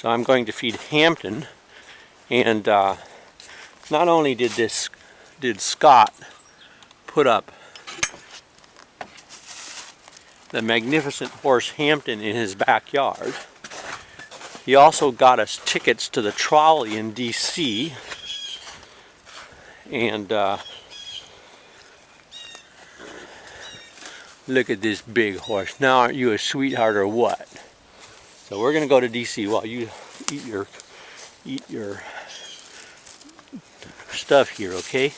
So I'm going to feed Hampton, and not only did Scott put up the magnificent horse Hampton in his backyard, he also got us tickets to the trolley in DC, and look at this big horse. Now aren't you a sweetheart or what? So we're gonna go to DC while you eat your stuff here, okay?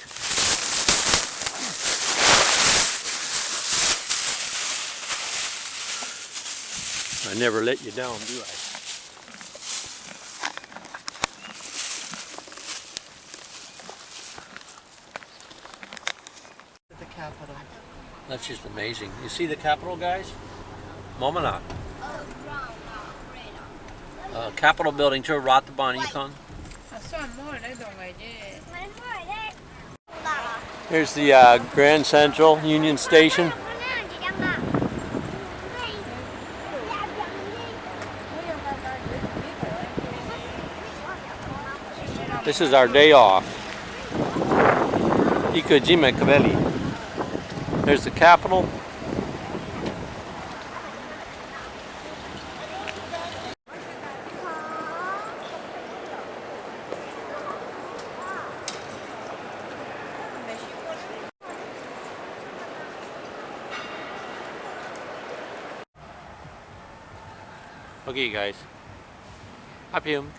I never let you down, do I? The Capitol. That's just amazing. You see the Capitol, guys? Momana. Capitol building to Rataban Econ. Here's the Grand Central Union Station. This is our day off. Ikojime Kabeli. There's the Capitol. Okay, guys. Up him.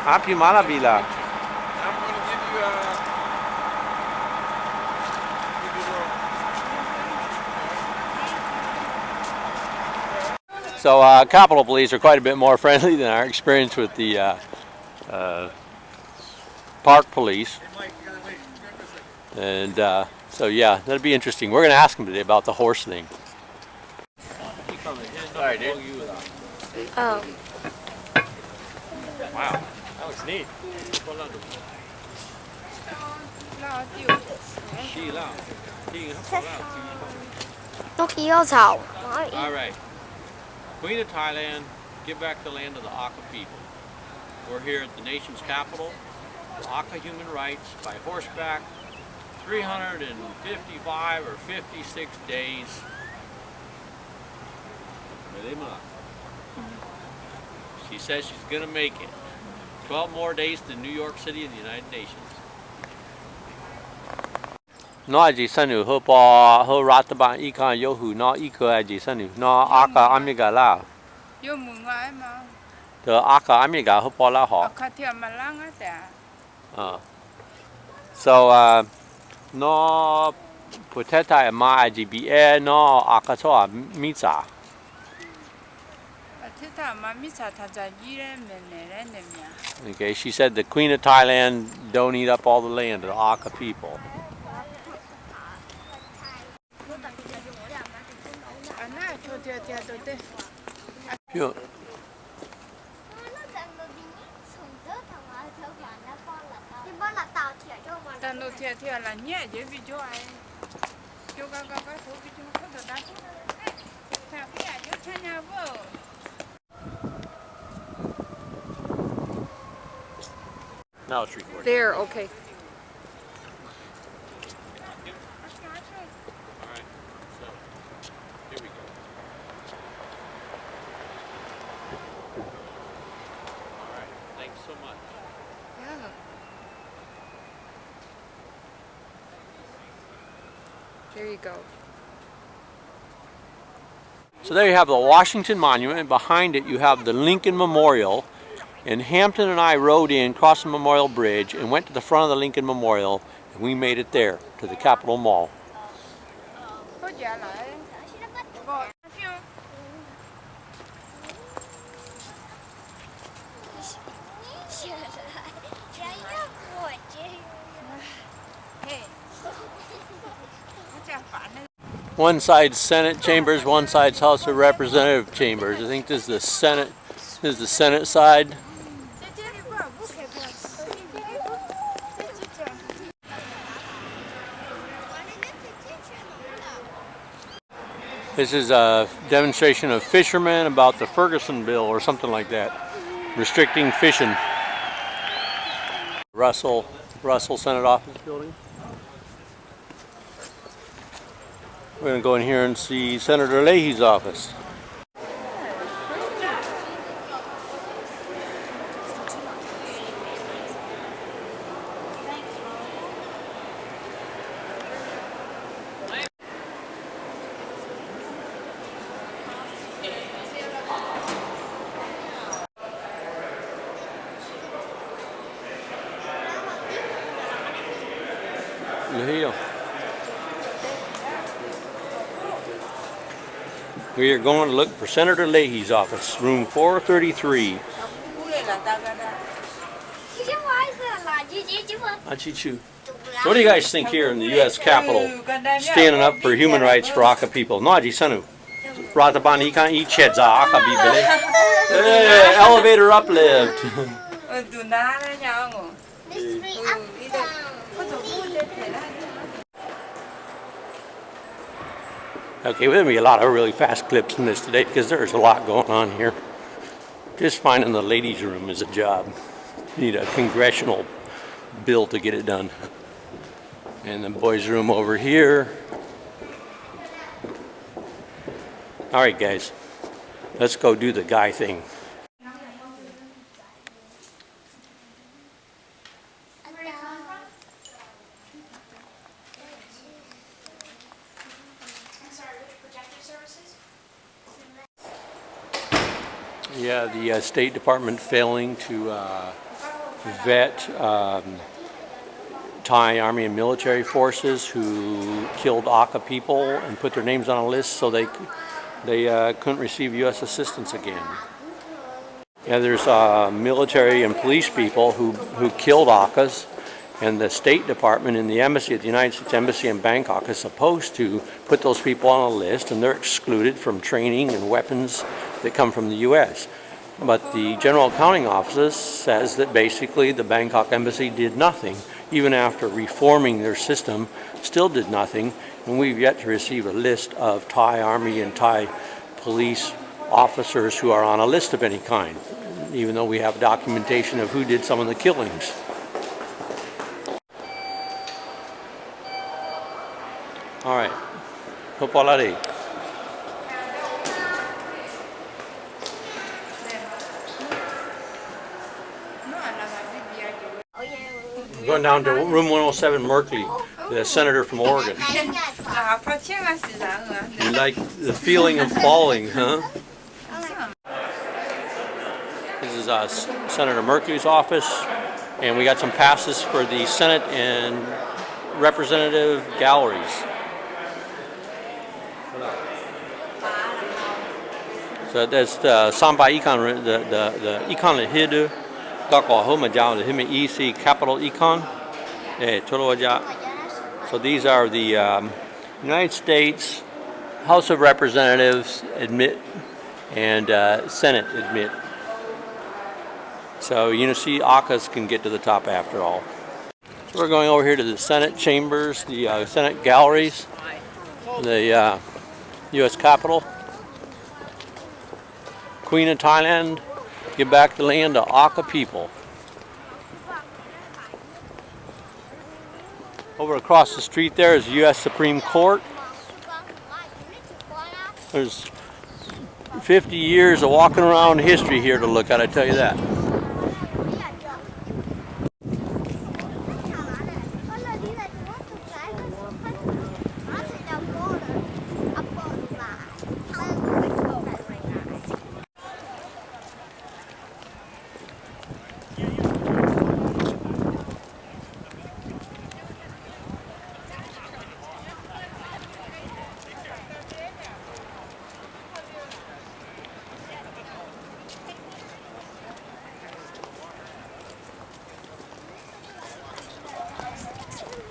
Api mana bila? I'm going to give you So Capitol Police are quite a bit more friendly than our experience with the Park Police. And so yeah, that'll be interesting. We're going to ask them today about the horse thing. Sorry, dude. Oh. Wow, that looks neat. All right. Queen of Thailand, give back the land to the Aka people. We're here at the nation's capital, Aka Human Rights, by horseback, 355 or 56 days. She says she's going to make it. 12 more days to New York City and the United Nations. No aji sanu ho pa ho Rataban Econ yohu no iko aji sanu no Aka amiga la. Yo mungai ma. The Aka amiga ho pa la ho. Akatia malanga ta. So no poteta ma aji bi no Aka so mitsa. Okay, she said the Queen of Thailand don't eat up all the land of the Aka people. Phew. Now it's recording. There, okay. Alright, so here we go. Alright, thanks so much. Yeah. There you go. So there you have the Washington Monument, and behind it you have the Lincoln Memorial. And Hampton and I rode in, crossed the Memorial Bridge, and went to the front of the Lincoln Memorial, and we made it there, to the Capitol Mall. One side's Senate chambers, one side's House of Representative chambers. I think this is the Senate. This is the Senate side. This is a demonstration of fishermen about the Ferguson bill or something like that, restricting fishing. Russell Senate office building. We're going to go in here and see Senator Leahy's office. Here. We are going to look for Senator Leahy's office, room 433. What do you guys think here in the U.S. Capitol, standing up for human rights for Aka people? Naji Sanu. Rataban ikan ichedza Aka bibele. Elevator uplift. Okay, there'll be a lot of really fast clips in this today because there's a lot going on here. Just finding the ladies' room is a job. You need a congressional bill to get it done. And the boys' room over here. All right, guys, let's go do the guy thing. Yeah, the State Department failing to vet Thai Army and military forces who killed Aka people and put their names on a list so they couldn't receive U.S. assistance again. Yeah, there's military and police people who killed Akas, and the State Department and the embassy at the United States Embassy in Bangkok is supposed to put those people on a list, and they're excluded from training and weapons that come from the U.S. But the General Accounting Office says that basically the Bangkok embassy did nothing, even after reforming their system, still did nothing, and we've yet to receive a list of Thai Army and Thai police officers who are on a list of any kind, even though we have documentation of who did some of the killings. All right, Hopalari. Going down to room 107, Merkley, the senator from Oregon. You like the feeling of falling, huh? This is Senator Merkley's office, and we got some passes for the Senate and Representative galleries. So that's the Samba Econ, the Econ Hidu. The Capital Econ. So these are the United States House of Representatives admit and Senate admit. So you see, Akas can get to the top after all. So we're going over here to the Senate chambers, the Senate galleries, the U.S. Capitol. Queen of Thailand. Give back the land to Aka people. Over across the street there is the U.S. Supreme Court. There's 50 years of walking around history here to look at, I tell you that.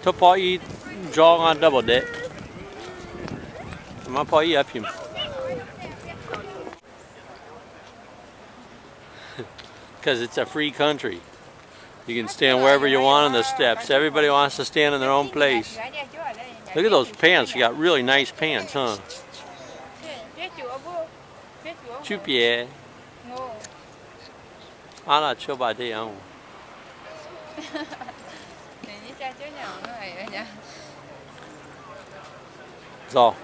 Topai jog on double deck. Má pode ir, filho. Because it's a free country. You can stand wherever you want on the steps. Everybody wants to stand in their own place. Look at those pants. You got really nice pants, huh? Chupier. Ana choba de ang. So.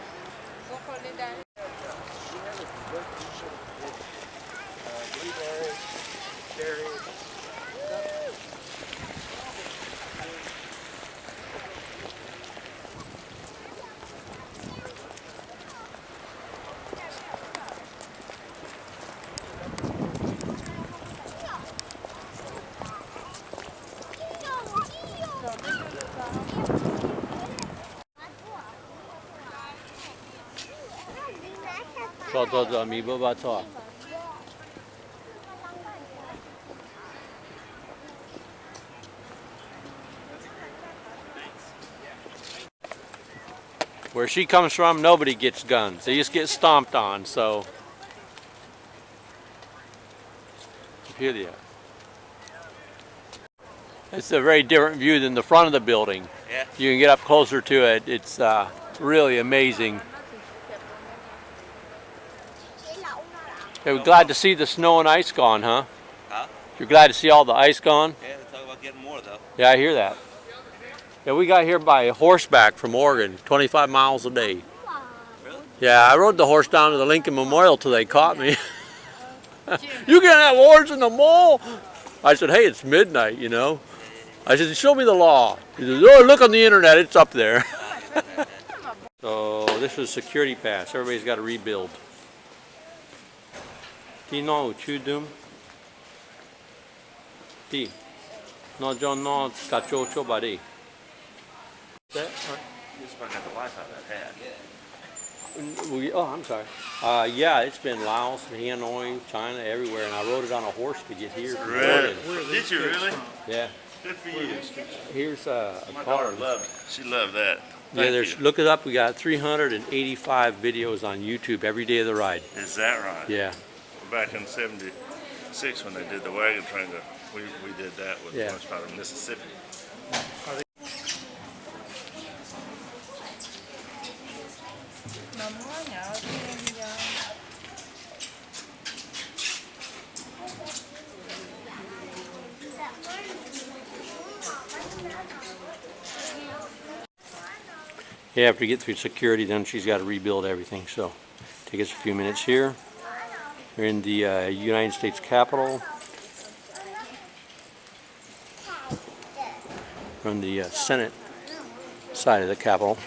Cho mi bơ ba cho. Where she comes from, nobody gets guns. They just get stomped on, so. Here they are. It's a very different view than the front of the building. Yeah. You can get up closer to it. It's really amazing. Hey, we're glad to see the snow and ice gone, huh? Huh? You're glad to see all the ice gone? Yeah, they're talking about getting more though. Yeah, I hear that. Yeah, we got here by horseback from Oregon, 25 miles a day. Really? Yeah, I rode the horse down to the Lincoln Memorial till they caught me. You can't have horse in the mall? I said, hey, it's midnight, you know. I said, show me the law. He says, oh, look on the internet, it's up there. So this is security pass. Everybody's got to rebuild. Ti no chudum. Ti. No John no cacho chobari. You just about got the Wi-Fi that had. Oh, I'm sorry. Yeah, it's been Laos, Hanoi, China, everywhere, and I rode it on a horse to get here. Really? Did you really? Yeah. Good for you. Here's a My car. daughter loved it. She loved that. Yeah, Thank there's you. look it up. We got 385 videos on YouTube every day of the ride. Is that right? Yeah. Back in '76 when they did the wagon train, we did that with Yeah. much out of Mississippi. Yeah, after you get through security, then she's got to rebuild everything. So, take us a few minutes here. We're in the United States Capitol. We're on the Senate side of the Capitol.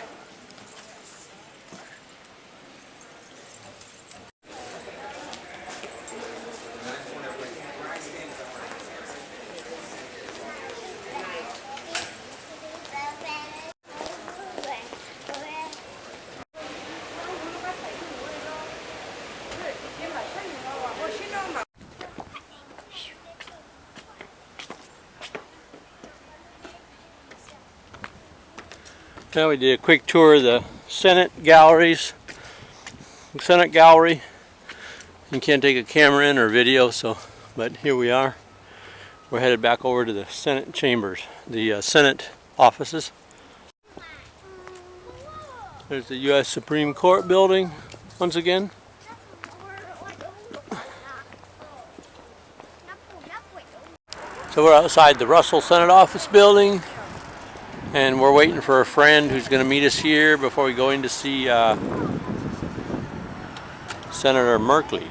Now we did a quick tour of the Senate galleries. Senate gallery. You can't take a camera in or video, so but here we are. We're headed back over to the Senate chambers, the Senate offices. There's the U.S. Supreme Court building once again. So we're outside the Russell Senate office building. And we're waiting for a friend who's going to meet us here before we go in to see Senator Merkley.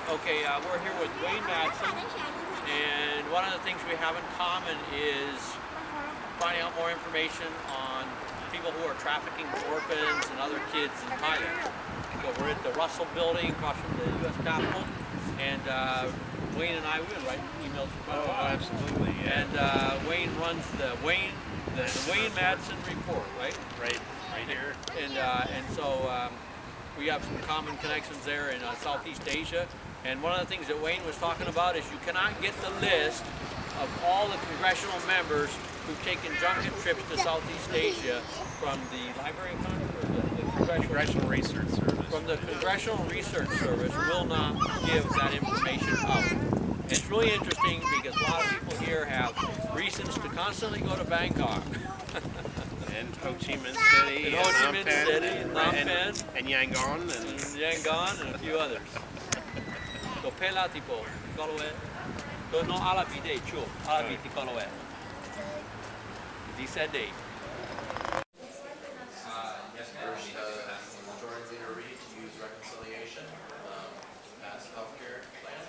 Okay, we're here with Wayne Madsen, and one of the things we have in common is finding out more information on people who are trafficking orphans and other kids in Thailand. So we're at the Russell building across from the U.S. Capitol, and Wayne and I, we've been writing emails for quite a while. Absolutely. Yeah. And Wayne runs the Wayne Madsen report, right? Right here. And so we have some common connections there in Southeast Asia. And one of the things that Wayne was talking about is you cannot get the list of all the congressional members who've taken junket trips to Southeast Asia from the Library of Congress, or the Congressional Research Service. from the Congressional Research Service will not give that information out. And it's really interesting because a lot of people here have reasons to constantly go to Bangkok. And Ho Chi Minh City, And Ho Chi Minh City, and Phnom Penh, and Yangon, and Yangon, and a few others. So pela tipo, koloe. So no alabide chu, alabide koloe. Dice date. Yes, first, Majority Leader Reid to use reconciliation to pass the healthcare plan.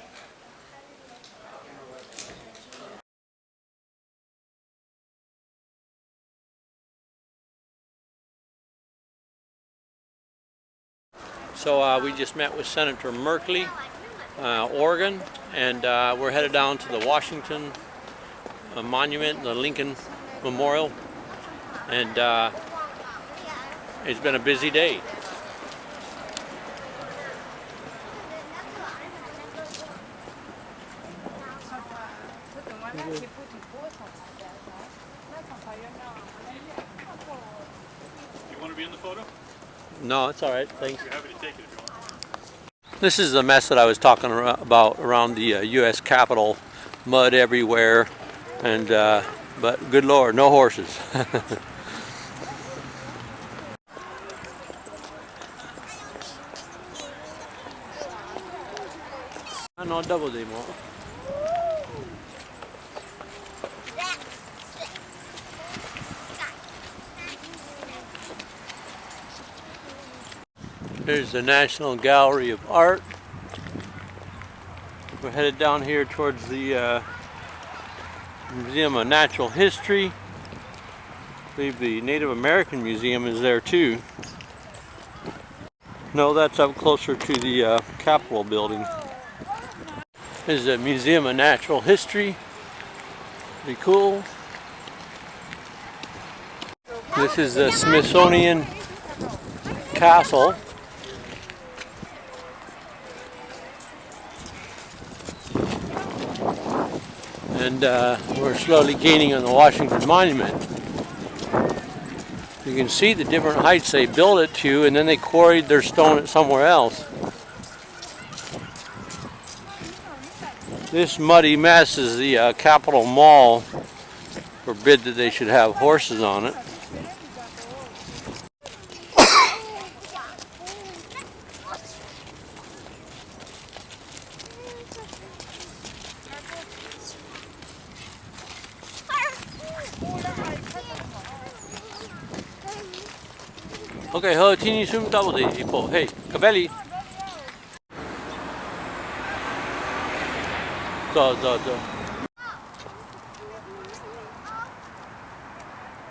So we just met with Senator Merkley, Oregon, and we're headed down to the Washington Monument, the Lincoln Memorial, and it's been a busy day. You want to be in the photo? No, it's all right, thanks. You're happy to take it if you want. This is the mess that I was talking about around the U.S. Capitol. Mud everywhere, and but good Lord, no horses. No double demo. Here's the National Gallery of Art. We're headed down here towards the Museum of Natural History. I believe the Native American Museum is there too. No, that's up closer to the Capitol building. This is the Museum of Natural History. Pretty cool. This is the Smithsonian Castle. And we're slowly gaining on the Washington Monument. You can see the different heights they built it to, and then they quarried their stone somewhere else. This muddy mess is the Capitol Mall. Forbid that they should have horses on it. Okay, ho tini sum double de ipo. Hey, kabeli. So.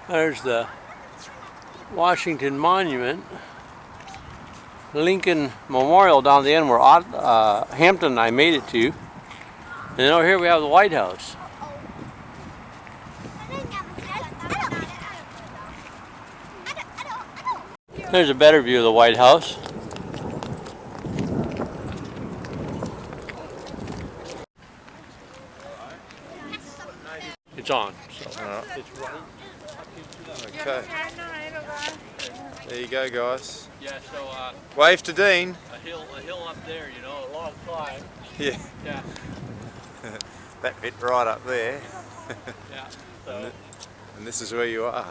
There's the Washington Monument. Lincoln Memorial down the end where Hampton and I made it to. And then over here we have the White House. There's a better view of the White House. It's on. So it's running. Okay, there you go, guys. Yeah, so Wave to Dean. a hill up there, you know, a long climb. Yeah, Yeah, that bit right up there. yeah. So And this is where you are.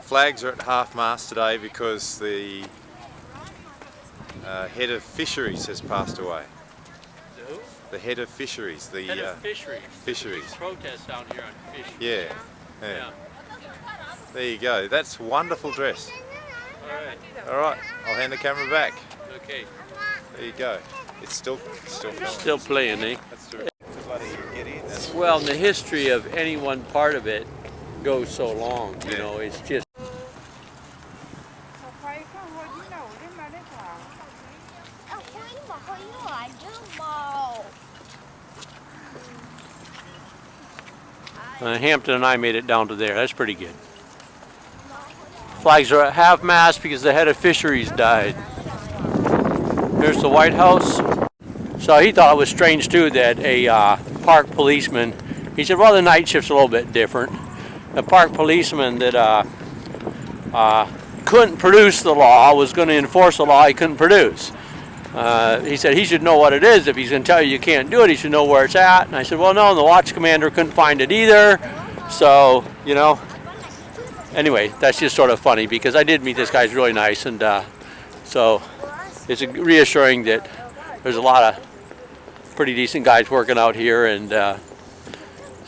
Flags are at half-mast today because the head of fisheries has passed away. who? The head of fisheries. The Head of fisheries. fisheries. Protest down here on fish. Yeah. Yeah. There you go. That's wonderful dress. All right. All right, I'll hand the camera back. Okay. There you go. It's still filming. Still playing, eh? That's terrific. Bloody get in. That's Well, the history of any one part of it goes so long. You Yeah. know, it's just. Hampton and I made it down to there. That's pretty good. Flags are at half-mast because the head of fisheries died. Here's the White House. So he thought it was strange too that a park policeman He said, well, the night shift's a little bit different. The park policeman that couldn't produce the law, was going to enforce the law he couldn't produce. He said he should know what it is. If he's going to tell you can't do it, he should know where it's at. And I said, well, no, the watch commander couldn't find it either. So, you know, anyway, that's just sort of funny because I did meet this guy. He's really nice. And so it's reassuring that there's a lot of pretty decent guys working out here. And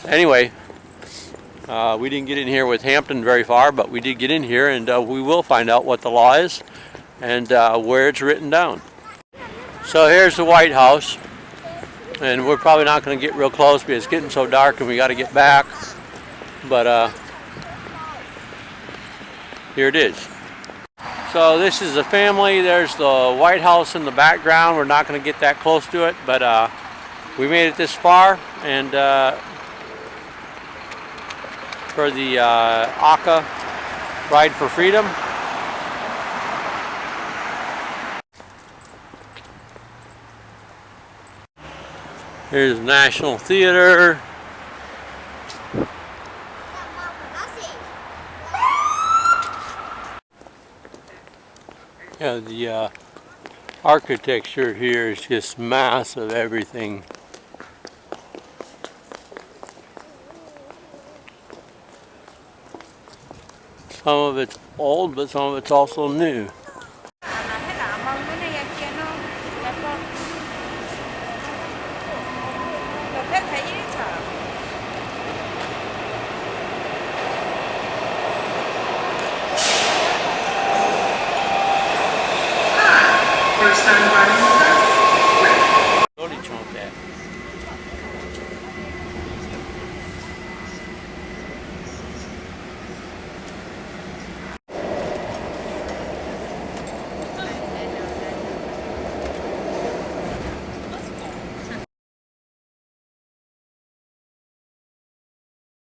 anyway, we didn't get in here with Hampton very far, but we did get in here, and we will find out what the law is and where it's written down. So here's the White House, and we're probably not going to get real close because it's getting so dark and we got to get back. But here it is. So this is the family. There's the White House in the background. We're not going to get that close to it, but we made it this far, and for the ACA Ride for Freedom. Here's National Theater. Yeah, the architecture here is just massive, everything. Some of it's old, but some of it's also new.